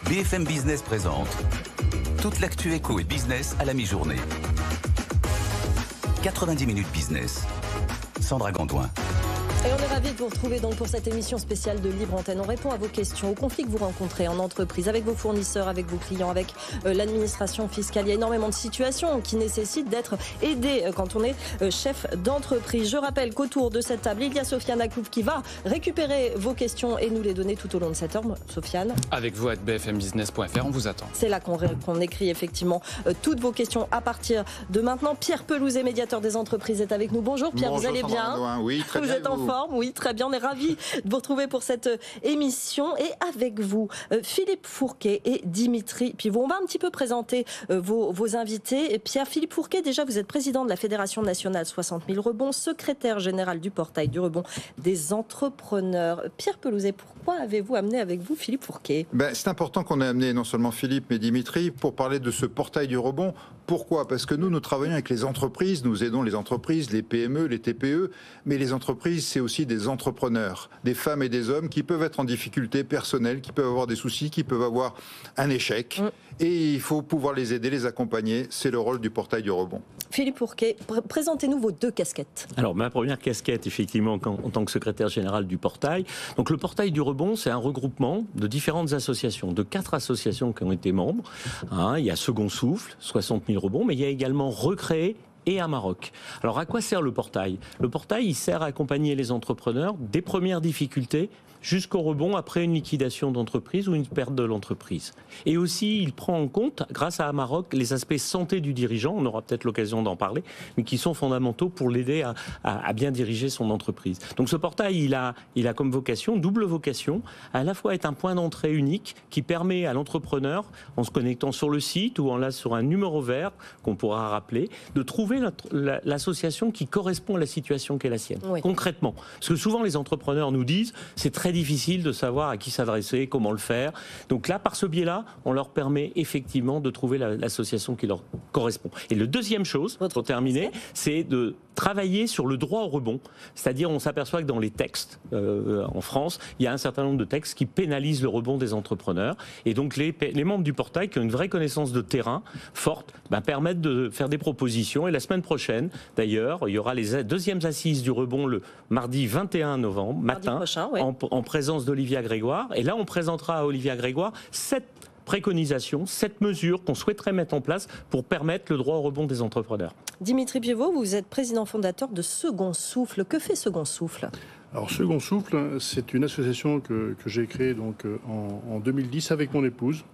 BFM Business présente toute l'actu éco et business à la mi-journée. 90 minutes business. Sandra Gandoin. Et on est ravis de vous retrouver donc pour cette émission spéciale de Libre Antenne. On répond à vos questions, aux conflits que vous rencontrez en entreprise, avec vos fournisseurs, avec vos clients, avec l'administration fiscale. Il y a énormément de situations qui nécessitent d'être aidées quand on est chef d'entreprise. Je rappelle qu'autour de cette table, il y a Sofiane Aklouf qui va récupérer vos questions et nous les donner tout au long de cette heure. Sofiane. Avec vous à bfmbusiness.fr, on vous attend. C'est là qu'on écrit effectivement toutes vos questions à partir de maintenant. Pierre Pelouzet, médiateur des entreprises, est avec nous. Bonjour Pierre, bonjour, vous allez bien? Oui, très bien. Vous êtes en forme? Oui, très bien. On est ravis de vous retrouver pour cette émission. Et avec vous, Philippe Fourquet et Dimitri Pivot. On va un petit peu présenter vos invités. Pierre-Philippe Fourquet, déjà, vous êtes président de la Fédération nationale 60 000 rebonds, secrétaire général du portail du rebond des entrepreneurs. Pierre Pelouzet, pourquoi avez-vous amené avec vous Philippe Fourquet? C'est important qu'on ait amené non seulement Philippe, mais Dimitri pour parler de ce portail du rebond. Pourquoi? Parce que nous travaillons avec les entreprises, nous aidons les entreprises, les PME, les TPE, mais les entreprises, c'est aussi des entrepreneurs, des femmes et des hommes qui peuvent être en difficulté personnelle, qui peuvent avoir des soucis, qui peuvent avoir un échec. Et il faut pouvoir les aider, les accompagner. C'est le rôle du portail du rebond. Philippe Fourquet, présentez-nous vos deux casquettes. Alors, ma première casquette, effectivement, en tant que secrétaire général du portail. Donc, le portail du rebond, c'est un regroupement de différentes associations, de 4 associations qui ont été membres. Il y a Second Souffle, 60 000 rebonds, mais il y a également Recréer et à Maroc. Alors, à quoi sert le portail? Le portail, il sert à accompagner les entrepreneurs des premières difficultés jusqu'au rebond après une liquidation d'entreprise ou une perte de l'entreprise. Et aussi, il prend en compte, grâce à Amarok, les aspects santé du dirigeant, on aura peut-être l'occasion d'en parler, mais qui sont fondamentaux pour l'aider à bien diriger son entreprise. Donc ce portail, il a comme vocation, double vocation, à la fois être un point d'entrée unique qui permet à l'entrepreneur, en se connectant sur le site ou sur un numéro vert qu'on pourra rappeler, de trouver l'association qui correspond à la situation qui est la sienne, concrètement. Parce que souvent, les entrepreneurs nous disent, c'est très difficile de savoir à qui s'adresser, comment le faire. Donc là, par ce biais-là, on leur permet effectivement de trouver l'association qui leur correspond. Et le deuxième chose, pour terminer, c'est de travailler sur le droit au rebond. C'est-à-dire, on s'aperçoit que dans les textes en France, il y a un certain nombre de textes qui pénalisent le rebond des entrepreneurs. Et donc, les membres du portail qui ont une vraie connaissance de terrain forte permettent de faire des propositions. Et la semaine prochaine, d'ailleurs, il y aura les deuxièmes assises du rebond le mardi 21 novembre, matin, prochain, en présence d'Olivia Grégoire. Et là, on présentera à Olivia Grégoire 7 préconisations, 7 mesures qu'on souhaiterait mettre en place pour permettre le droit au rebond des entrepreneurs. Dimitri Pivot, vous êtes président fondateur de Second Souffle. Que fait Second Souffle? Alors Second Souffle, c'est une association que j'ai créée donc, en 2010 avec mon épouse.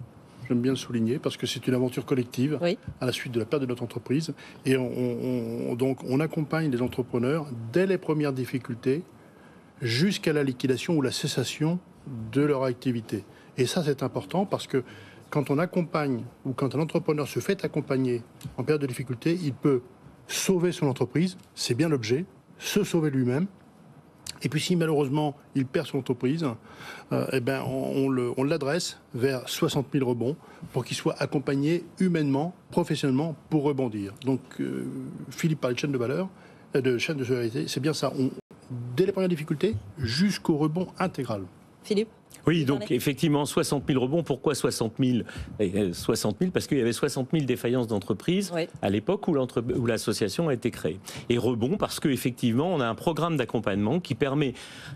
J'aime bien le souligner parce que c'est une aventure collective à la suite de la perte de notre entreprise. Et on accompagne les entrepreneurs dès les premières difficultés jusqu'à la liquidation ou la cessation de leur activité. Et ça, c'est important parce que quand on accompagne ou quand un entrepreneur se fait accompagner en période de difficulté, il peut sauver son entreprise, c'est bien l'objet, se sauver lui-même. Et puis si malheureusement il perd son entreprise, on l'adresse vers 60 000 rebonds pour qu'il soit accompagné humainement, professionnellement pour rebondir. Donc Philippe parlait de chaîne de valeur, de chaîne de solidarité, c'est bien ça. Dès les premières difficultés jusqu'au rebond intégral. Philippe? Oui, donc effectivement, 60 000 rebonds. Pourquoi 60 000 60 000 parce qu'il y avait 60 000 défaillances d'entreprises à l'époque où l'association a été créée. Et rebond parce qu'effectivement, on a un programme d'accompagnement qui permet,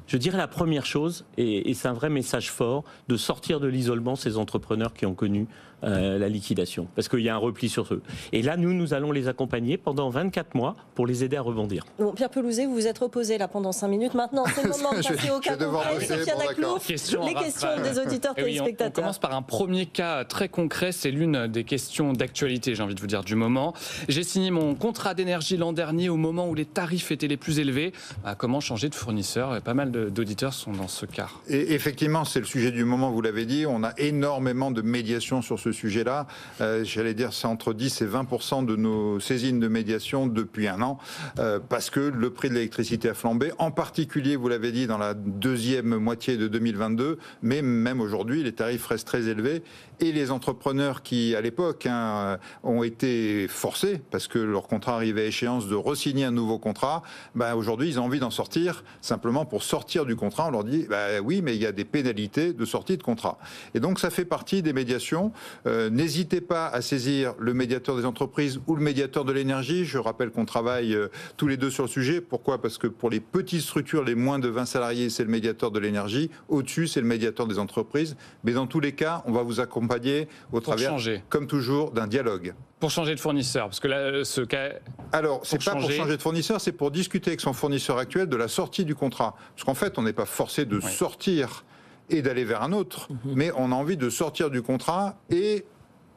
je dirais la première chose, et c'est un vrai message fort, de sortir de l'isolement ces entrepreneurs qui ont connu la liquidation. Parce qu'il y a un repli sur eux. Et là, nous allons les accompagner pendant 24 mois pour les aider à rebondir. Bon, Pierre Pelouzet, vous vous êtes reposé là pendant 5 minutes. Maintenant, c'est le moment de passer au cas concret. Sofiane Aklouf, les questions des auditeurs téléspectateurs. On commence par un premier cas très concret. C'est l'une des questions d'actualité, j'ai envie de vous dire, du moment. J'ai signé mon contrat d'énergie l'an dernier au moment où les tarifs étaient les plus élevés. Comment changer de fournisseur? Et pas mal d'auditeurs sont dans ce cas. Et effectivement, c'est le sujet du moment, vous l'avez dit. On a énormément de médiation sur ce sujet-là. J'allais dire, c'est entre 10 et 20% de nos saisines de médiation depuis un an, parce que le prix de l'électricité a flambé. En particulier, vous l'avez dit, dans la deuxième moitié de 2022, TPE, mais même aujourd'hui, les tarifs restent très élevés. Et les entrepreneurs qui, à l'époque, ont été forcés, parce que leur contrat arrivait à échéance, de re-signer un nouveau contrat, aujourd'hui, ils ont envie d'en sortir. Simplement, pour sortir du contrat, on leur dit, oui, mais il y a des pénalités de sortie de contrat. Et donc, ça fait partie des médiations. N'hésitez pas à saisir le médiateur des entreprises ou le médiateur de l'énergie. Je rappelle qu'on travaille tous les deux sur le sujet. Pourquoi ? Parce que pour les petites structures, les moins de 20 salariés, c'est le médiateur de l'énergie. Au-dessus, c'est le médiateur des entreprises. Mais dans tous les cas, on va vous accompagner au travers, comme toujours, d'un dialogue. Pour changer de fournisseur, parce que là, ce cas... Alors, c'est pas pour changer de fournisseur, c'est pour discuter avec son fournisseur actuel de la sortie du contrat. Parce qu'en fait, on n'est pas forcé de sortir et d'aller vers un autre, mais on a envie de sortir du contrat et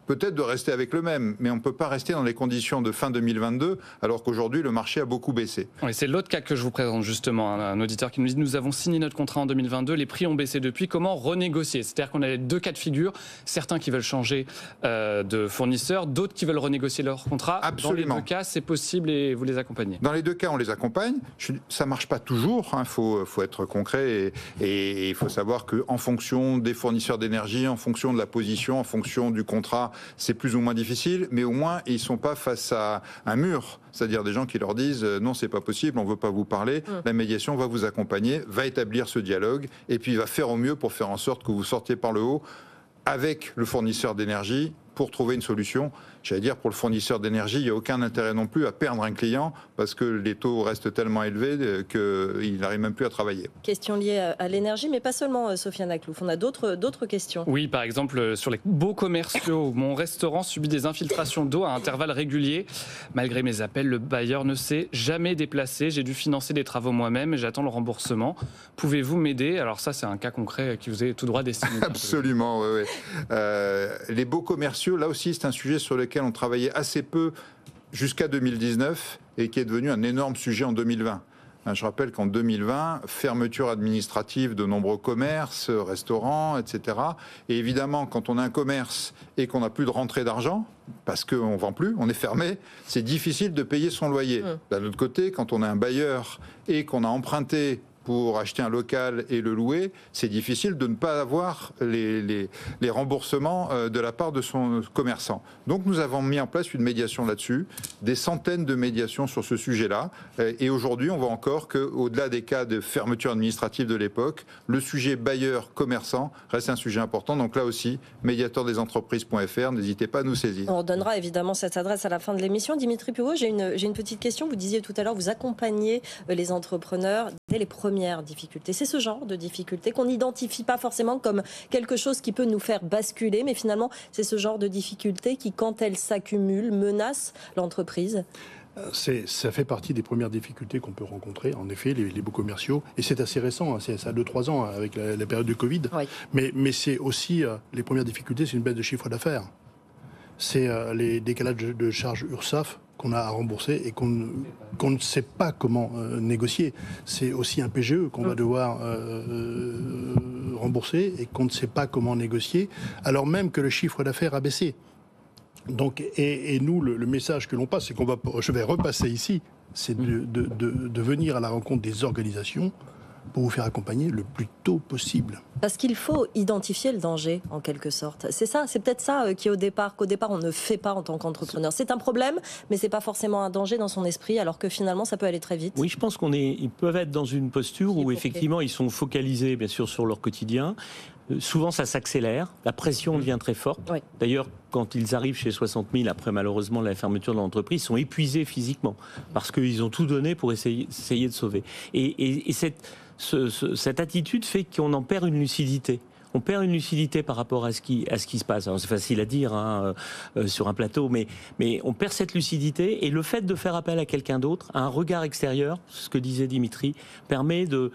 peut-être de rester avec le même, mais on ne peut pas rester dans les conditions de fin 2022, alors qu'aujourd'hui, le marché a beaucoup baissé. Oui, c'est l'autre cas que je vous présente justement, un auditeur qui nous dit « Nous avons signé notre contrat en 2022, les prix ont baissé depuis, comment renégocier ?» C'est-à-dire qu'on a les deux cas de figure, certains qui veulent changer de fournisseur, d'autres qui veulent renégocier leur contrat. Absolument. Dans les deux cas, c'est possible et vous les accompagnez. Dans les deux cas, on les accompagne. Ça ne marche pas toujours, faut être concret et il faut savoir qu'en fonction des fournisseurs d'énergie, en fonction de la position, en fonction du contrat, c'est plus ou moins difficile, mais au moins ils ne sont pas face à un mur, c'est-à-dire des gens qui leur disent non, c'est pas possible, on ne veut pas vous parler. La médiation va vous accompagner, va établir ce dialogue et puis va faire au mieux pour faire en sorte que vous sortiez par le haut avec le fournisseur d'énergie pour trouver une solution. J'allais dire, pour le fournisseur d'énergie, il n'y a aucun intérêt non plus à perdre un client parce que les taux restent tellement élevés qu'il n'arrive même plus à travailler. Question liée à l'énergie, mais pas seulement, Sofiane Aklouf. On a d'autres questions. Oui, par exemple, sur les beaux commerciaux, mon restaurant subit des infiltrations d'eau à intervalles réguliers. Malgré mes appels, le bailleur ne s'est jamais déplacé. J'ai dû financer des travaux moi-même et j'attends le remboursement. Pouvez-vous m'aider ? Alors ça, c'est un cas concret qui vous est tout droit destiné. Absolument, oui. Les beaux commerciaux, là aussi, c'est un sujet sur lequel on travaillait assez peu jusqu'à 2019 et qui est devenu un énorme sujet en 2020. Je rappelle qu'en 2020, fermeture administrative de nombreux commerces, restaurants, etc. Et évidemment, quand on a un commerce et qu'on n'a plus de rentrée d'argent, parce qu'on ne vend plus, on est fermé, c'est difficile de payer son loyer. D'un autre côté, quand on a un bailleur et qu'on a emprunté pour acheter un local et le louer, c'est difficile de ne pas avoir les remboursements de la part de son commerçant. Donc nous avons mis en place une médiation là-dessus, des centaines de médiations sur ce sujet-là. Et aujourd'hui, on voit encore qu'au-delà des cas de fermeture administrative de l'époque, le sujet bailleur-commerçant reste un sujet important. Donc là aussi, médiateurdesentreprises.fr, n'hésitez pas à nous saisir. On donnera évidemment cette adresse à la fin de l'émission. Dimitri Puvot, j'ai une petite question. Vous disiez tout à l'heure, vous accompagnez les entrepreneurs dès les premières difficultés. C'est ce genre de difficultés qu'on n'identifie pas forcément comme quelque chose qui peut nous faire basculer, mais finalement, c'est ce genre de difficultés qui, quand elles s'accumulent, menacent l'entreprise. Ça fait partie des premières difficultés qu'on peut rencontrer, en effet, les beaux commerciaux. Et c'est assez récent, c'est ça 2-3 ans avec la période de Covid. Oui. Mais c'est aussi, les premières difficultés, c'est une baisse de chiffre d'affaires. C'est les décalages de charges URSSAF qu'on a à rembourser et qu'on ne sait pas comment négocier. C'est aussi un PGE qu'on va devoir rembourser et qu'on ne sait pas comment négocier, alors même que le chiffre d'affaires a baissé. Donc, et nous, le message que l'on passe, c'est je vais repasser ici, c'est de venir à la rencontre des organisations pour vous faire accompagner le plus tôt possible. Parce qu'il faut identifier le danger, en quelque sorte. C'est ça, c'est peut-être ça qu'au départ on ne fait pas en tant qu'entrepreneur. C'est un problème, mais c'est pas forcément un danger dans son esprit, alors que finalement, ça peut aller très vite. Oui, je pense ils peuvent être dans une posture où effectivement, ils sont focalisés, bien sûr, sur leur quotidien. Souvent, ça s'accélère, la pression devient très forte. Oui. D'ailleurs, quand ils arrivent chez 60 000, après malheureusement la fermeture de l'entreprise, ils sont épuisés physiquement, parce qu'ils ont tout donné pour essayer de sauver. Et cette attitude fait qu'on en perd une lucidité. On perd une lucidité par rapport à ce qui se passe. Alors c'est facile à dire sur un plateau, mais on perd cette lucidité, et le fait de faire appel à quelqu'un d'autre, à un regard extérieur, ce que disait Dimitri, permet de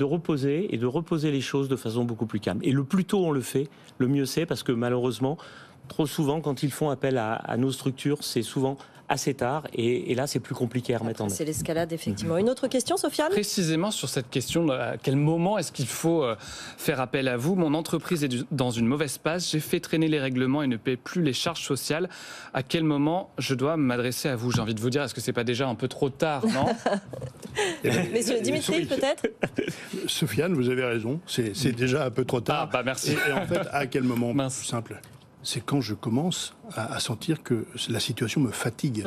reposer les choses de façon beaucoup plus calme. Et le plus tôt on le fait, le mieux c'est, parce que malheureusement, trop souvent, quand ils font appel à nos structures, c'est souvent assez tard, et là c'est plus compliqué à remettre en œuvre. C'est l'escalade, effectivement. Une autre question, Sofiane ? Précisément sur cette question, à quel moment est-ce qu'il faut faire appel à vous ? Mon entreprise est dans une mauvaise passe, j'ai fait traîner les règlements et ne paie plus les charges sociales. À quel moment je dois m'adresser à vous ? J'ai envie de vous dire, est-ce que c'est pas déjà un peu trop tard, non ? Messieurs, Dimitri, peut-être ? Sofiane, vous avez raison, c'est déjà un peu trop tard. Merci. Et en fait, à quel moment ? Mince. Plus simple. C'est quand je commence à sentir que la situation me fatigue.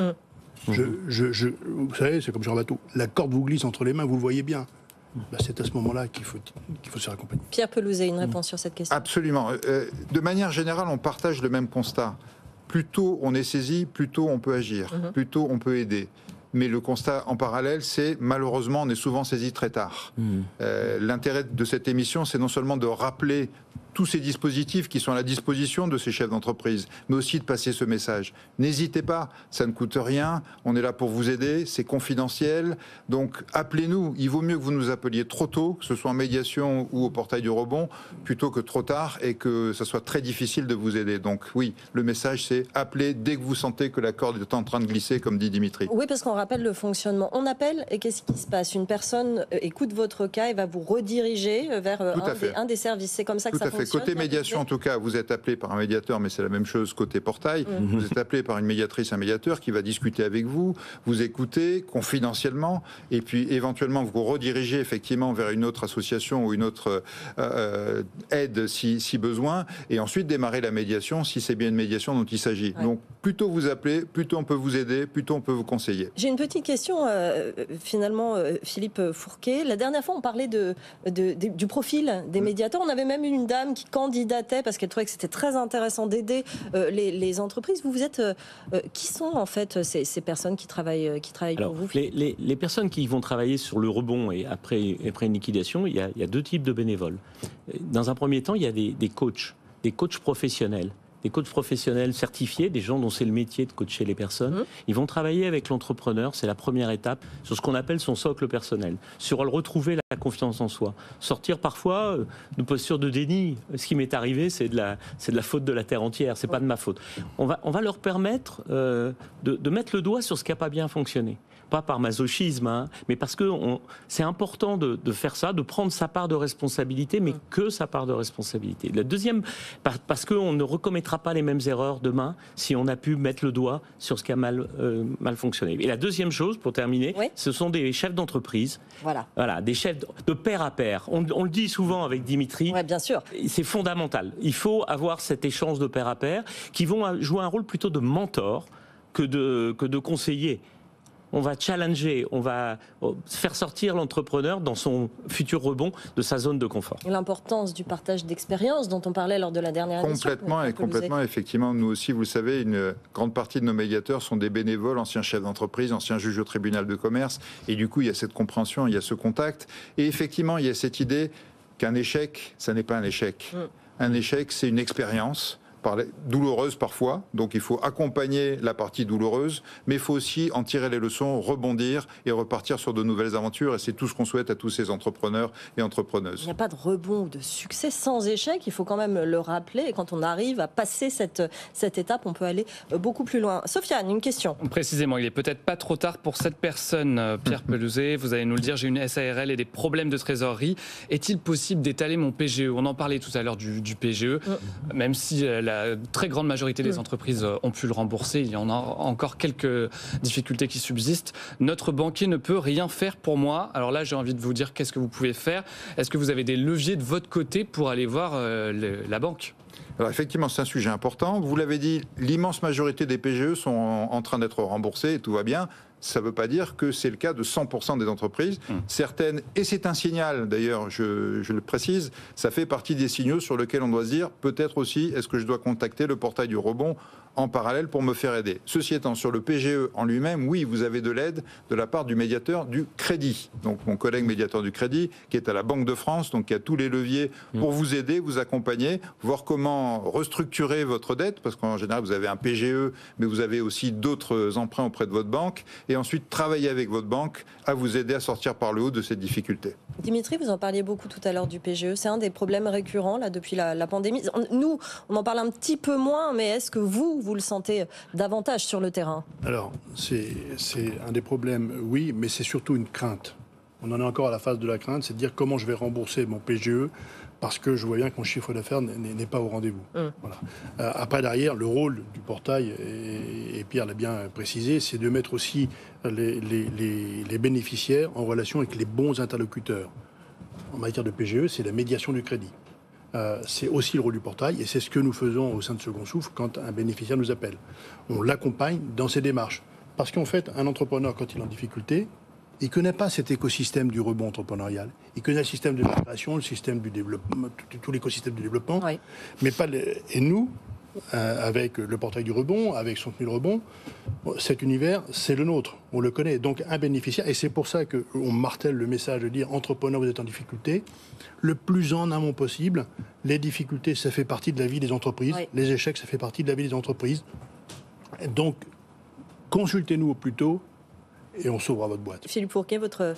Vous savez, c'est comme sur un bateau. La corde vous glisse entre les mains, vous le voyez bien. C'est à ce moment-là qu'il faut se faire accompagner. Pierre Pelouzet, une réponse sur cette question ? Absolument. De manière générale, on partage le même constat. Plus tôt on est saisi, plus tôt on peut agir, plus tôt on peut aider. Mais le constat en parallèle, c'est malheureusement, on est souvent saisi très tard. L'intérêt de cette émission, c'est non seulement de rappeler tous ces dispositifs qui sont à la disposition de ces chefs d'entreprise, mais aussi de passer ce message. N'hésitez pas, ça ne coûte rien, on est là pour vous aider, c'est confidentiel, donc appelez-nous. Il vaut mieux que vous nous appeliez trop tôt, que ce soit en médiation ou au portail du rebond, plutôt que trop tard et que ça soit très difficile de vous aider. Donc oui, le message c'est appelez dès que vous sentez que la corde est en train de glisser, comme dit Dimitri. Oui, parce qu'on rappelle le fonctionnement. On appelle et qu'est-ce qui se passe ? Une personne écoute votre cas et va vous rediriger vers un des services. C'est comme ça que ça fonctionne. Côté médiation, en tout cas, vous êtes appelé par un médiateur, mais c'est la même chose côté portail. Vous êtes appelé par une médiatrice, un médiateur qui va discuter avec vous, vous écouter confidentiellement, et puis éventuellement vous redirigez effectivement vers une autre association ou une autre aide si besoin, et ensuite démarrer la médiation si c'est bien une médiation dont il s'agit. Ouais. Donc, plus tôt vous appelez, plus tôt on peut vous aider, plus tôt on peut vous conseiller. J'ai une petite question, finalement, Philippe Fourquet. La dernière fois, on parlait du profil des médiateurs. On avait même une dame qui candidatait parce qu'elle trouvait que c'était très intéressant d'aider les entreprises. Vous êtes qui sont en fait ces personnes qui travaillent Alors, pour vous ? Les personnes qui vont travailler sur le rebond et après une liquidation, il y a deux types de bénévoles. Dans un premier temps, il y a des coachs professionnels. Des coachs professionnels certifiés, des gens dont c'est le métier de coacher les personnes. Ils vont travailler avec l'entrepreneur, c'est la première étape, sur ce qu'on appelle son socle personnel, sur retrouver la confiance en soi. Sortir parfois de posture de déni. Ce qui m'est arrivé, c'est de la faute de la terre entière, c'est pas de ma faute. On va leur permettre de mettre le doigt sur ce qui n'a pas bien fonctionné. Pas par masochisme, mais parce que c'est important de faire ça, de prendre sa part de responsabilité, mais que sa part de responsabilité. La deuxième, parce qu'on ne recommettra pas les mêmes erreurs demain si on a pu mettre le doigt sur ce qui a mal fonctionné. Et la deuxième chose, pour terminer, ce sont des chefs d'entreprise. Voilà, des chefs de pair à pair. On le dit souvent avec Dimitri. Ouais, bien sûr. C'est fondamental. Il faut avoir cet échange de pair à pair qui vont jouer un rôle plutôt de mentor que de conseiller. On va challenger, on va faire sortir l'entrepreneur dans son futur rebond de sa zone de confort. L'importance du partage d'expérience dont on parlait lors de la dernière émission. Complètement, effectivement. Nous aussi, vous le savez, une grande partie de nos médiateurs sont des bénévoles, anciens chefs d'entreprise, anciens juges au tribunal de commerce. Et du coup, il y a cette compréhension, il y a ce contact. Et effectivement, il y a cette idée qu'un échec, ça n'est pas un échec. Un échec, c'est une expérience. Douloureuse parfois, donc il faut accompagner la partie douloureuse, mais il faut aussi en tirer les leçons, rebondir et repartir sur de nouvelles aventures, et c'est tout ce qu'on souhaite à tous ces entrepreneurs et entrepreneuses. Il n'y a pas de rebond ou de succès sans échec, il faut quand même le rappeler, et quand on arrive à passer cette étape, on peut aller beaucoup plus loin. Sofiane, une question. Précisément, il n'est peut-être pas trop tard pour cette personne, Pierre Pelouzet, vous allez nous le dire, j'ai une SARL et des problèmes de trésorerie, est-il possible d'étaler mon PGE ? On en parlait tout à l'heure du PGE, même si la très grande majorité des entreprises ont pu le rembourser. Il y en a encore quelques difficultés qui subsistent. Notre banquier ne peut rien faire pour moi. Alors là, j'ai envie de vous dire qu'est-ce que vous pouvez faire. Est-ce que vous avez des leviers de votre côté pour aller voir la banque ? Alors effectivement, c'est un sujet important. Vous l'avez dit, l'immense majorité des PGE sont en train d'être remboursés et tout va bien. Ça ne veut pas dire que c'est le cas de 100% des entreprises. Certaines, et c'est un signal d'ailleurs, je le précise, ça fait partie des signaux sur lesquels on doit se dire, peut-être aussi, est-ce que je dois contacter le portail du rebond en parallèle pour me faire aider. Ceci étant, sur le PGE en lui-même, oui, vous avez de l'aide de la part du médiateur du crédit. Donc mon collègue médiateur du crédit, qui est à la Banque de France, donc qui a tous les leviers pour vous aider, vous accompagner, voir comment restructurer votre dette, parce qu'en général, vous avez un PGE, mais vous avez aussi d'autres emprunts auprès de votre banque, et ensuite travailler avec votre banque à vous aider à sortir par le haut de cette difficulté. Dimitri, vous en parliez beaucoup tout à l'heure du PGE. C'est un des problèmes récurrents là, depuis la pandémie. Nous, on en parle un petit peu moins, mais est-ce que vous le sentez davantage sur le terrain? Alors, c'est un des problèmes, oui, mais c'est surtout une crainte. On en est encore à la phase de la crainte, c'est de dire comment je vais rembourser mon PGE parce que je vois bien que mon chiffre d'affaires n'est pas au rendez-vous. Voilà. Après, derrière, le rôle du portail, et Pierre l'a bien précisé, c'est de mettre aussi les bénéficiaires en relation avec les bons interlocuteurs. En matière de PGE, c'est la médiation du crédit. C'est aussi le rôle du portail, et c'est ce que nous faisons au sein de Second Souffle quand un bénéficiaire nous appelle. On l'accompagne dans ses démarches. Parce qu'en fait, un entrepreneur, quand il est en difficulté, il ne connaît pas cet écosystème du rebond entrepreneurial. Il connaît le système de la création, le système du développement, tout l'écosystème du développement. Oui. Mais pas et nous, avec le portail du rebond, avec 100 000 rebonds, cet univers, c'est le nôtre. On le connaît. Donc un bénéficiaire, et c'est pour ça qu'on martèle le message de dire entrepreneur, vous êtes en difficulté. Le plus en amont possible, les difficultés, ça fait partie de la vie des entreprises. Oui. Les échecs, ça fait partie de la vie des entreprises. Donc, consultez-nous au plus tôt. Et on sauvera votre boîte. Philippe Fourquet, votre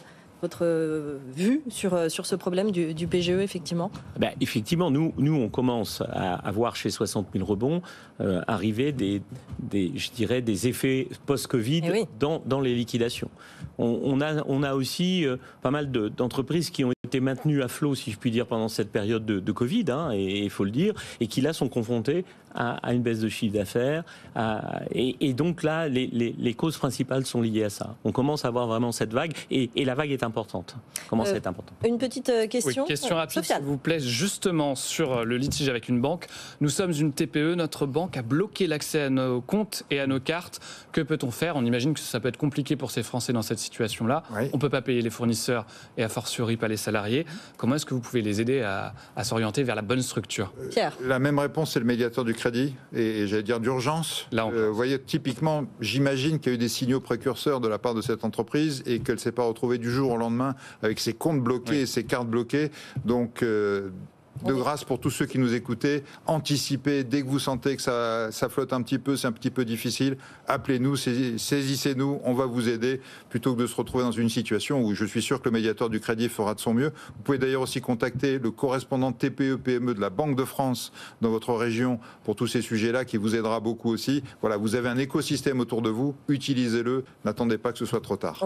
vue sur ce problème du PGE, effectivement? Effectivement, nous, on commence à voir chez 60 000 rebonds arriver je dirais, des effets post-Covid dans les liquidations. On a aussi pas mal d'entreprises qui ont été maintenues à flot, si je puis dire, pendant cette période de Covid, et il faut le dire, et qui là sont confrontées à une baisse de chiffre d'affaires. Et donc là, les causes principales sont liées à ça. On commence à avoir vraiment cette vague, et la vague est importante. Commence à être importante. Une petite question. Oui, question rapide, s'il vous plaît, justement sur le litige avec une banque. Nous sommes une TPE, notre banque a bloqué l'accès à nos comptes et à nos cartes. Que peut-on faire? On imagine que ça peut être compliqué pour ces Français dans cette situation-là. Oui. On ne peut pas payer les fournisseurs et a fortiori pas les salariés. Comment est-ce que vous pouvez les aider à s'orienter vers la bonne structure? Pierre. La même réponse, c'est le médiateur du crédit, et j'allais dire d'urgence. Vous voyez, typiquement, j'imagine qu'il y a eu des signaux précurseurs de la part de cette entreprise et qu'elle ne s'est pas retrouvée du jour au lendemain avec ses comptes bloqués et ses cartes bloquées. Donc, de grâce pour tous ceux qui nous écoutaient, anticipez, dès que vous sentez que ça flotte un petit peu, c'est un petit peu difficile, appelez-nous, saisissez-nous, on va vous aider, plutôt que de se retrouver dans une situation où je suis sûr que le médiateur du crédit fera de son mieux. Vous pouvez d'ailleurs aussi contacter le correspondant TPE-PME de la Banque de France dans votre région pour tous ces sujets-là, qui vous aidera beaucoup aussi. Voilà, vous avez un écosystème autour de vous, utilisez-le, n'attendez pas que ce soit trop tard.